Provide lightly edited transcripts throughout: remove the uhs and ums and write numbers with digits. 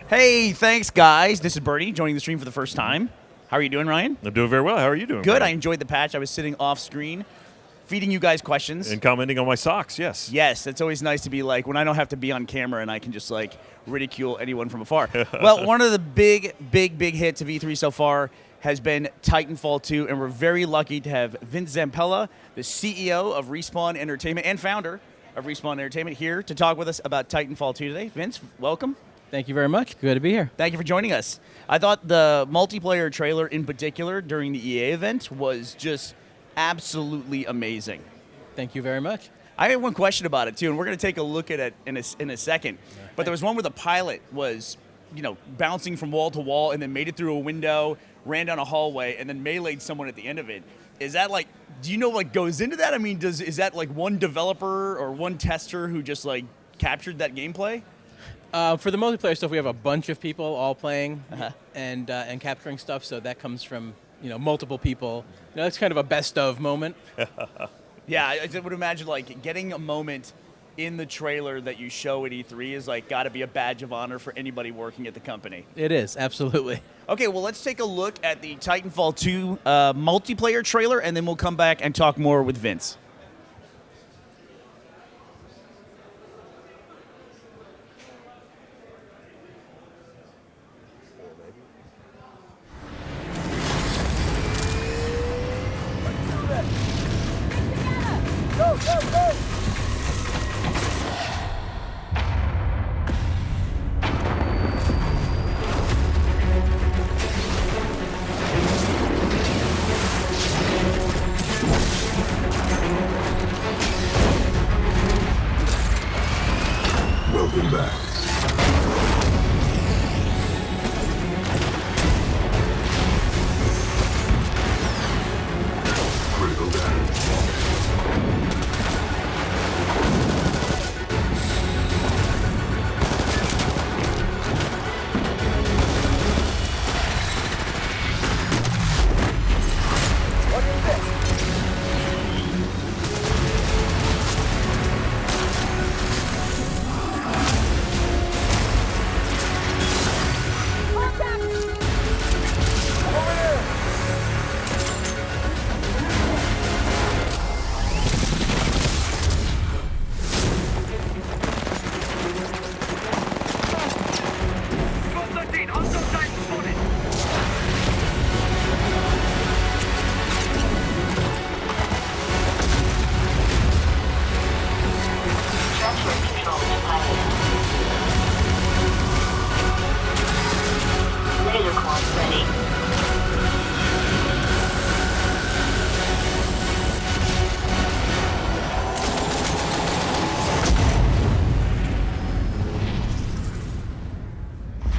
Hey, thanks, guys. This is Bernie joining the stream for the first time. How are you doing, Ryan? I'm doing very well. How are you doing? Good. I Brian? enjoyed the patch. I was sitting off screen, feeding you guys questions. And commenting on my socks, yes. Yes, it's always nice to be like, when I don't have to be on camera and I can just like ridicule anyone from afar. Well, one of the big hits of E3 so far has been Titanfall 2, and we're very lucky to have Vince Zampella, the CEO of Respawn Entertainment and founder of Respawn Entertainment, here to talk with us about Titanfall 2 today. Vince, welcome. Thank you very much. Good to be here. Thank you for joining us. I thought the multiplayer trailer in particular during the EA event was just absolutely amazing. Thank you very much. I had one question about it too, and we're going to take a look at it in a second. But there was one where the pilot was, bouncing from wall to wall and then made it through a window, ran down a hallway, and then meleeed someone at the end of it. Is that like, do you know what goes into that? I mean, is that like one developer or one tester who just like captured that gameplay? For the multiplayer stuff, we have a bunch of people all playing and capturing stuff, so that comes from multiple people. It's kind of a best of moment. Yeah, I would imagine like getting a moment in the trailer that you show at E3 is like got to be a badge of honor for anybody working at the company. It is, absolutely. Okay, well, let's take a look at the Titanfall 2 multiplayer trailer, and then we'll come back and talk more with Vince. Go, go, go! Welcome back. Critical damage.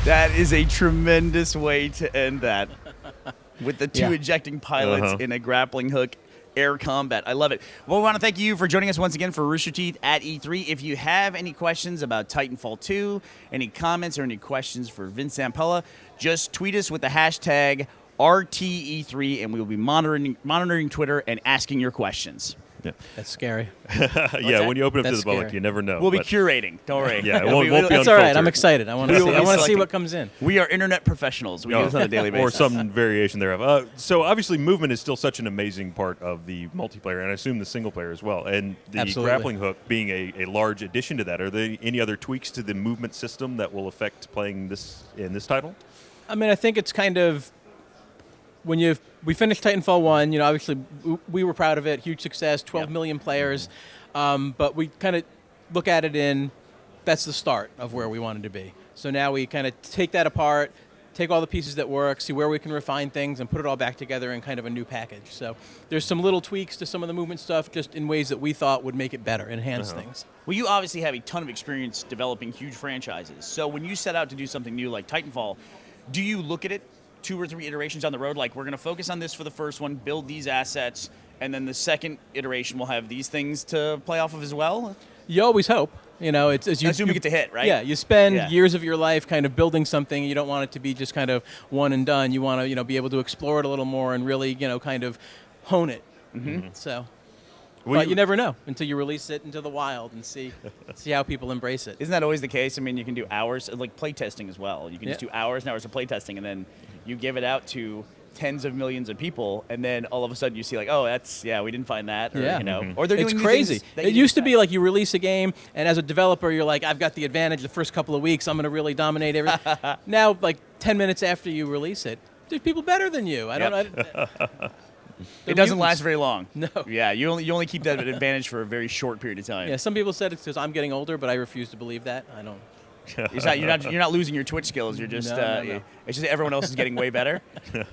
That is a tremendous way to end that, with the two ejecting pilots in a grappling hook air combat. I love it. Well, we want to thank you for joining us once again for Rooster Teeth at E3. If you have any questions about Titanfall 2, any comments or any questions for Vince Zampella, just tweet us with the hashtag RTE3, and we will be monitoring Twitter and asking your questions. Yeah, That's scary. when you open up to the public, you never know. We'll be curating. Don't worry. Yeah, it won't be That's all right. unfiltered. I'm excited. I want to see what comes in. We are internet professionals. We do this on a daily basis. Or some variation thereof. So obviously movement is still such an amazing part of the multiplayer, and I assume the single player as well. And the grappling hook being a large addition to that. Are there any other tweaks to the movement system that will affect playing this in this title? I mean, I think it's kind of, when we finished Titanfall 1, obviously we were proud of it, huge success, 12 million players, but we kind of look at it in, that's the start of where we wanted to be. So now we kind of take that apart, take all the pieces that work, see where we can refine things, and put it all back together in kind of a new package. So there's some little tweaks to some of the movement stuff, just in ways that we thought would make it better, enhance things. Well, you obviously have a ton of experience developing huge franchises. So when you set out to do something new like Titanfall, do you look at it 2 or 3 iterations down the road, like we're going to focus on this for the first one, build these assets, and then the second iteration will have these things to play off of as well? You always hope. It's as you assume you get to hit, right? Yeah, you spend years of your life kind of building something. You don't want it to be just kind of one and done. You want to, be able to explore it a little more and really, kind of hone it. So. But you never know until you release it into the wild and see how people embrace it. Isn't that always the case? I mean, you can do hours, like playtesting as well. You can just do hours and hours of playtesting, and then you give it out to tens of millions of people, and then all of a sudden you see like, oh, we didn't find that, or, or they're doing it's crazy. It used to be like you release a game, and as a developer, you're like, I've got the advantage the first couple of weeks. I'm going to really dominate everything. Now, like 10 minutes after you release it, there's people better than you. I don't know. It doesn't last very long. No. Yeah, you only keep that advantage for a very short period of time. Yeah, some people said it's because I'm getting older, but I refuse to believe that. I don't. You're not losing your Twitch skills. You're just No. It's just everyone else is getting way better.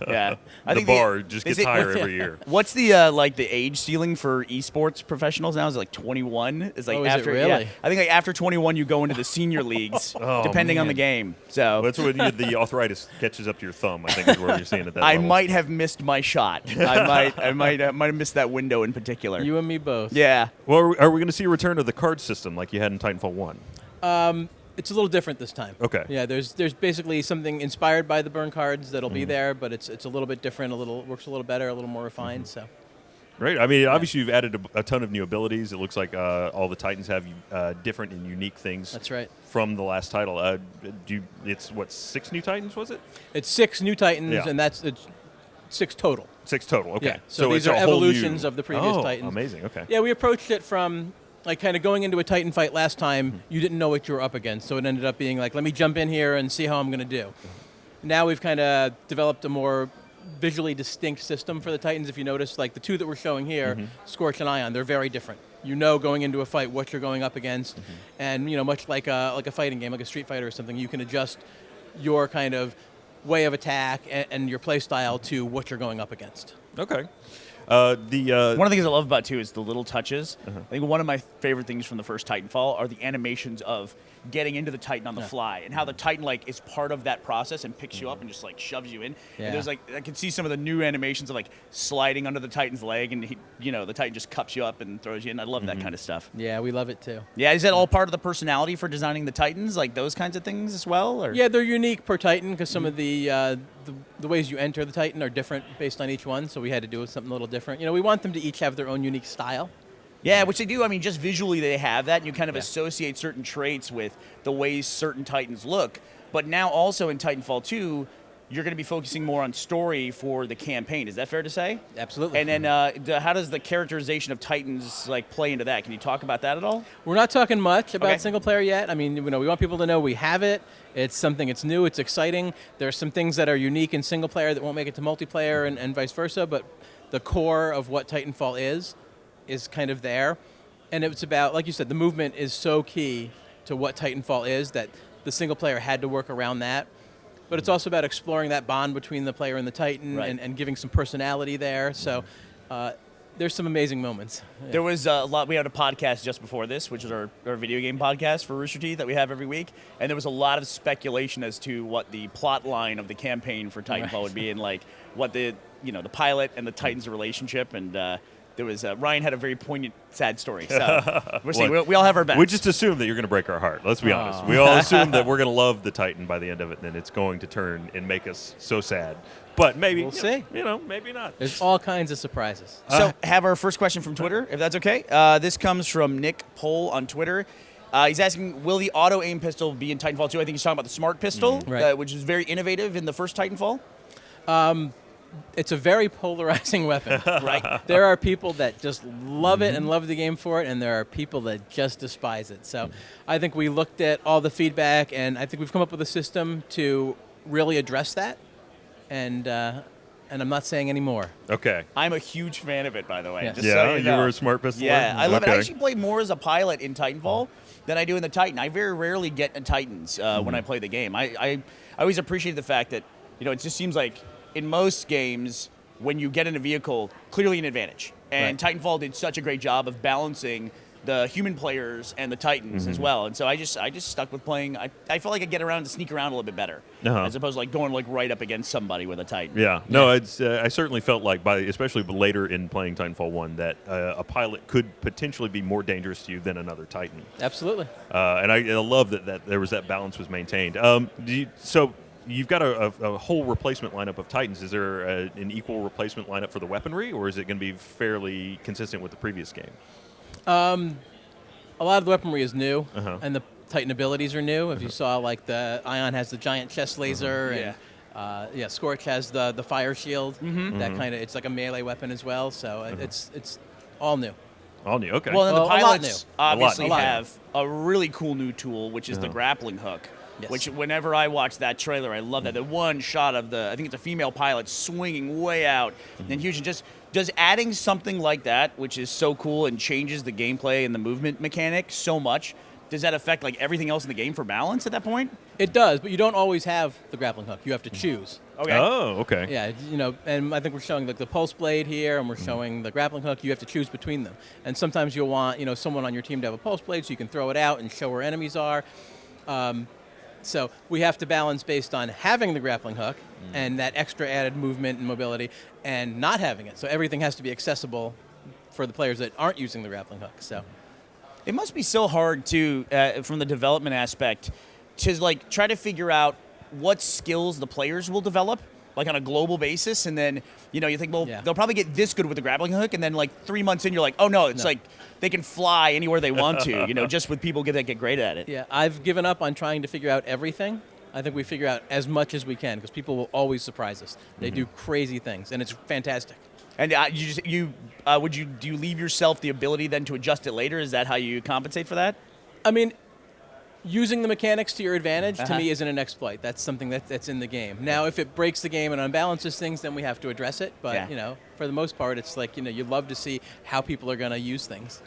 Yeah, I think the bar just gets higher every year. What's the like the age ceiling for esports professionals now? Is it like 21? Is like after it really? Yeah, I think like after 21 you go into the senior leagues, depending on the game. So that's when the arthritis catches up to your thumb. I think is where you're seeing it. I might have missed my shot. I might have missed that window in particular. You and me both. Yeah. Well, are we going to see a return of the card system like you had in Titanfall 1? It's a little different this time. Okay. Yeah, there's basically something inspired by the burn cards that'll be there, but it's a little bit different. Works a little better, a little more refined. So. Right. I mean, obviously you've added a ton of new abilities. It looks like all the Titans have different and unique things. That's right. From the last title, it's what 6 new Titans was it? It's 6 new Titans, and it's 6 total. 6 total. Okay. Yeah. So these are evolutions of the previous Titans. Amazing. Okay. Yeah, we approached it from. Like kind of going into a Titan fight last time, you didn't know what you were up against, so it ended up being like, let me jump in here and see how I'm going to do. Now we've kind of developed a more visually distinct system for the Titans. If you notice, like the 2 that we're showing here, Scorch and Ion, they're very different. You know going into a fight what you're going up against, and much like a fighting game, like a Street Fighter or something, you can adjust your kind of way of attack and your play style to what you're going up against. Okay. One of the things I love about too is the little touches. I think one of my favorite things from the first Titanfall are the animations of getting into the Titan on the fly, and how the Titan like is part of that process and picks you up and just like shoves you in. Yeah. And there's like I can see some of the new animations of like sliding under the Titan's leg, and the Titan just cups you up and throws you in. I love that kind of stuff. Yeah, we love it too. Yeah, is that all part of the personality for designing the Titans, like those kinds of things as well? Or? Yeah, they're unique per Titan because some of the ways you enter the Titan are different based on each one, so we had to do something a little different. We want them to each have their own unique style. Yeah, which they do. I mean, just visually they have that, and you kind of associate certain traits with the ways certain Titans look. But now also in Titanfall 2, you're going to be focusing more on story for the campaign. Is that fair to say? Absolutely. And then how does the characterization of Titans like play into that? Can you talk about that at all? We're not talking much about single player yet. I mean, we want people to know we have it. It's something, it's new, it's exciting. There's some things that are unique in single player that won't make it to multiplayer and vice versa, but the core of what Titanfall is kind of there. And it's about, like you said, the movement is so key to what Titanfall is that the single player had to work around that. But it's also about exploring that bond between the player and the Titan and giving some personality there. So there's some amazing moments. Yeah. There was a lot. We had a podcast just before this, which is our video game podcast for Rooster Teeth that we have every week. And there was a lot of speculation as to what the plot line of the campaign for Titanfall would be, and like what the pilot and the Titan's relationship. And there was Ryan had a very poignant, sad story. So we all have our backs. We just assume that you're going to break our heart. Let's be honest. We all assume that we're going to love the Titan by the end of it, and then it's going to turn and make us so sad. But maybe we'll see. Maybe not. There's all kinds of surprises. So have our first question from Twitter, if that's okay. This comes from Nick Pohl on Twitter. He's asking, will the auto-aim pistol be in Titanfall 2? I think he's talking about the smart pistol, which is very innovative in the first Titanfall. It's a very polarizing weapon. Right. There are people that just love it and love the game for it, and there are people that just despise it. So I think we looked at all the feedback, and I think we've come up with a system to really address that. And I'm not saying any more. Okay. I'm a huge fan of it, by the way. Yes. Just yeah, so you know. were a smart pistol. Yeah, I love it. I actually play more as a pilot in Titanfall than I do in the Titan. I very rarely get in Titans when I play the game. I always appreciate the fact that it just seems like in most games when you get in a vehicle, clearly an advantage. And Titanfall did such a great job of balancing the human players and the Titans as well. And so I just stuck with playing. I felt like I get around to sneak around a little bit better as opposed to like going like right up against somebody with a Titan. Yeah. No, it's I certainly felt like especially later in playing Titanfall 1 that a pilot could potentially be more dangerous to you than another Titan. Absolutely. And I love that there was that balance was maintained. So you've got a whole replacement lineup of Titans. Is there an equal replacement lineup for the weaponry, or is it going to be fairly consistent with the previous game? A lot of the weaponry is new, and the Titan abilities are new. If you saw, like, the Ion has the giant chest laser, and Scorch has the fire shield. That kind of, it's like a melee weapon as well. So it's all new. All new, okay. Well, and the pilots obviously A lot new. have a really cool new tool, which is the grappling hook. Yes. Which, whenever I watch that trailer, I love that. The one shot of I think it's a female pilot swinging way out and huge. And just does adding something like that, which is so cool and changes the gameplay and the movement mechanic so much, does that affect like everything else in the game for balance at that point? It does, but you don't always have the grappling hook. You have to choose. Okay. Oh, okay. Yeah, and I think we're showing like the pulse blade here, and we're showing the grappling hook. You have to choose between them, and sometimes you'll want someone on your team to have a pulse blade, so you can throw it out and show where enemies are. So we have to balance based on having the grappling hook and that extra added movement and mobility, and not having it. So everything has to be accessible for the players that aren't using the grappling hook. So it must be so hard to, from the development aspect, to like try to figure out what skills the players will develop, like on a global basis, and then you think, well, they'll probably get this good with the grappling hook, and then like 3 months in, you're like, oh no, it's like they can fly anywhere they want to, just with people that get great at it. Yeah, I've given up on trying to figure out everything. I think we figure out as much as we can because people will always surprise us. They do crazy things, and it's fantastic. And do you leave yourself the ability then to adjust it later? Is that how you compensate for that? I mean, using the mechanics to your advantage, to me, isn't an exploit. That's something that's in the game. Now, if it breaks the game and unbalances things, then we have to address it. But, for the most part, it's like, you love to see how people are going to use things.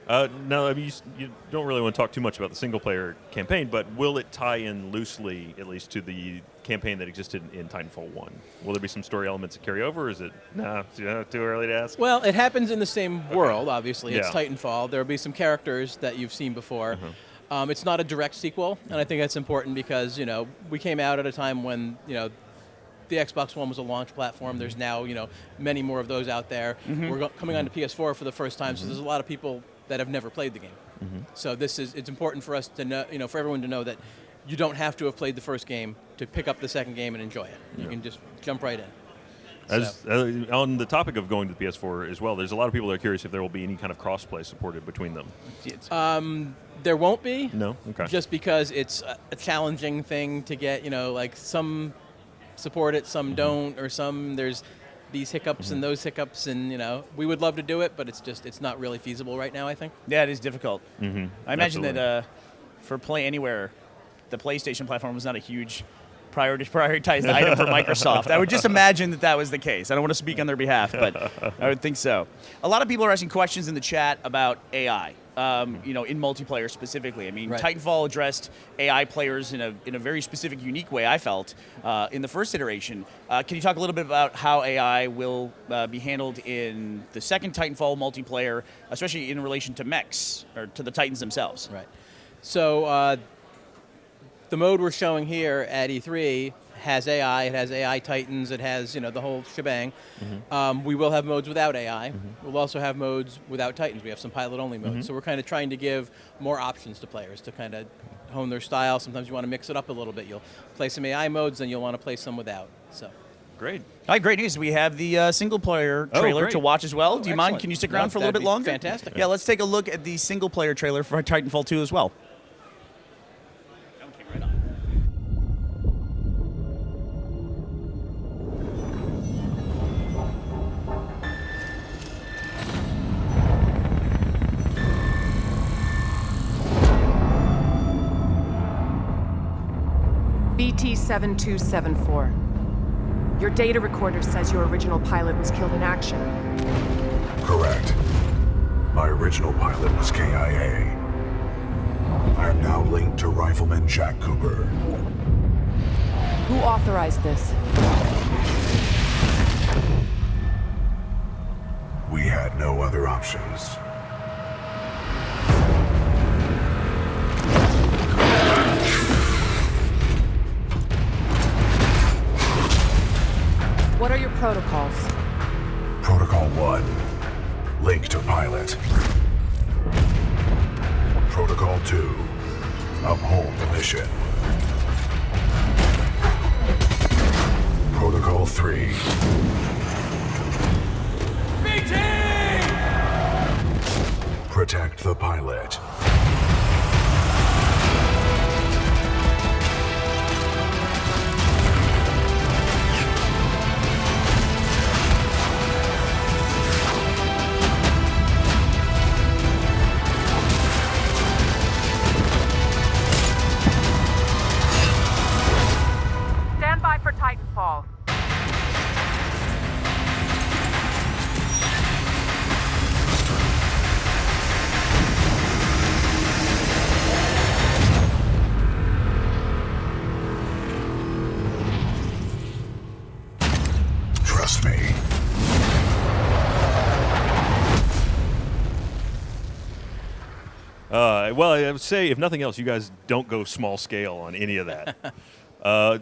No, I mean, you don't really want to talk too much about the single-player campaign, but will it tie in loosely, at least, to the campaign that existed in Titanfall 1? Will there be some story elements that carry over, or is it too early to ask? Well, it happens in the same world, obviously. It's Titanfall. There will be some characters that you've seen before. It's not a direct sequel, and I think that's important because, we came out at a time when, the Xbox One was a launch platform. There's now, many more of those out there. We're coming on to PS4 for the first time, so there's a lot of people that have never played the game. So it's important for us to know, for everyone to know that you don't have to have played the first game to pick up the second game and enjoy it. You can just jump right in. On the topic of going to the PS4 as well, there's a lot of people that are curious if there will be any kind of cross-play supported between them. There won't be. No? Okay. Just because it's a challenging thing to get, like some support it, some don't, or some there's these hiccups and those hiccups, and we would love to do it, but it's not really feasible right now, I think. Yeah, it is difficult. I imagine that for Play Anywhere, the PlayStation platform was not a huge prioritized item for Microsoft. I would just imagine that was the case. I don't want to speak on their behalf, but I would think so. A lot of people are asking questions in the chat about AI. In multiplayer specifically. I mean, Titanfall addressed AI players in a very specific, unique way, I felt, in the first iteration. Can you talk a little bit about how AI will be handled in the second Titanfall multiplayer, especially in relation to mechs, or to the Titans themselves? Right. So the mode we're showing here at E3 has AI, it has AI Titans, it has, the whole shebang. We will have modes without AI. We'll also have modes without Titans. We have some pilot-only modes. So we're kind of trying to give more options to players to kind of hone their style. Sometimes you want to mix it up a little bit. You'll play some AI modes, then you'll want to play some without. So. Great. All right, great news. We have the single-player trailer to watch as well. Do you mind? Can you stick around for a little bit longer? Fantastic. Yeah, let's take a look at the single-player trailer for Titanfall 2 as well. BT-7274. Your data recorder says your original pilot was killed in action. Correct. My original pilot was KIA. I am now linked to Rifleman Jack Cooper. Who authorized this? We had no other options. What are your protocols? Protocol 1, link to pilot. Protocol 2, uphold the mission. Protocol 3. Protect the pilot. Stand by for Titanfall. Trust me. Well, I would say, if nothing else, you guys don't go small scale on any of that.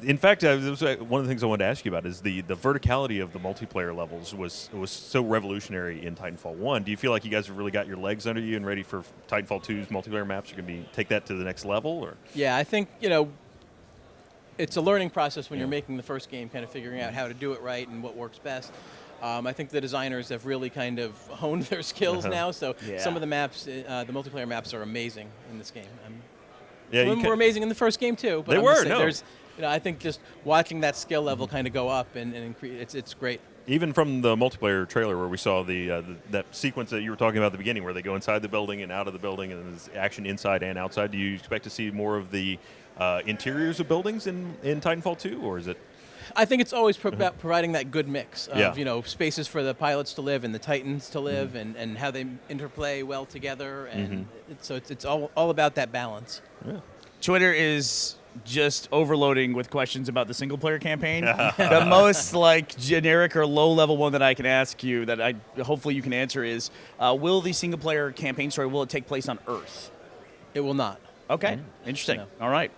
In fact, one of the things I wanted to ask you about is the verticality of the multiplayer levels was so revolutionary in Titanfall 1. Do you feel like you guys have really got your legs under you and ready for Titanfall 2's multiplayer maps? Are going to take that to the next level? Or Yeah, I think, it's a learning process when you're making the first game, kind of figuring out how to do it right and what works best. I think the designers have really kind of honed their skills now, so some of the maps, the multiplayer maps are amazing in this game. Some were amazing in the first game too. But They were, no. There's, I think just watching that skill level kind of go up and increase, it's great. even from the multiplayer trailer where we saw that sequence that you were talking about at the beginning, where they go inside the building and out of the building, and there's action inside and outside. Do you expect to see more of the interiors of buildings in Titanfall 2, or is it? I think it's always about providing that good mix of spaces for the pilots to live and the Titans to live, and how they interplay well together, and so it's all about that balance. Yeah. Twitter is just overloading with questions about the single player campaign. The most generic or low level one that I can ask you that hopefully you can answer is, will the single player campaign story, will it take place on Earth? It will not. Okay, interesting. No. All right.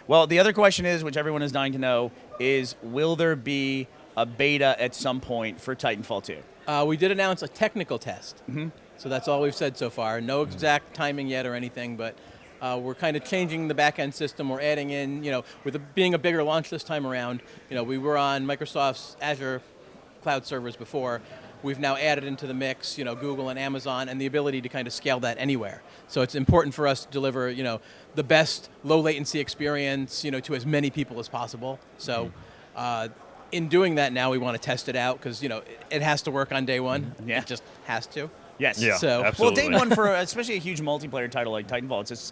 Well, the other question is, which everyone is dying to know, is will there be a beta at some point for Titanfall 2? We did announce a technical test, so that's all we've said so far. No exact timing yet or anything, but we're kind of changing the back-end system. We're adding in, with it being a bigger launch this time around, we were on Microsoft's Azure cloud servers before. We've now added into the mix, Google and Amazon, and the ability to kind of scale that anywhere. So it's important for us to deliver, the best low latency experience, to as many people as possible. So in doing that now, we want to test it out because, it has to work on day one. Yeah. It just has to. Yes. Yeah, So, absolutely. Well, day one for especially a huge multiplayer title like Titanfall,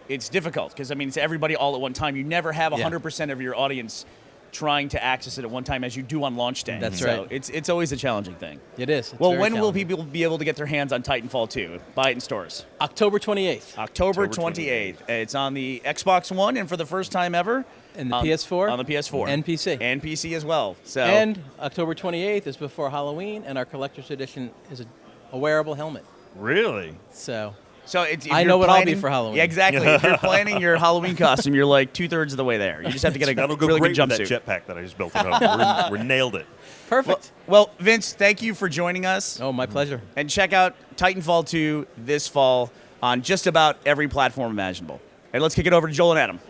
it's difficult because it's everybody all at one time. You never have 100% of your audience trying to access it at one time as you do on launch day. That's so right. It's always a challenging thing. It is. It's Well, very when will challenging. people be able to get their hands on Titanfall 2? Buy it in stores. October 28th. October 28th. It's on the Xbox One, and for the first time ever, And the PS4. On the PS4. And PC. And PC as well. So And October 28th is before Halloween, and our collector's edition is a wearable helmet. Really? So if I you're know what I'll be planning- for Halloween. Yeah, exactly. If you're planning your Halloween costume, you're like 2/3 of the way there. You just have to get a That'll go really great good with that jumpsuit. jetpack that I just built at home. We're nailed it. Perfect. Well, Vince, thank you for joining us. Oh, my pleasure. And check out Titanfall 2 this fall on just about every platform imaginable. And let's kick it over to Joel and Adam.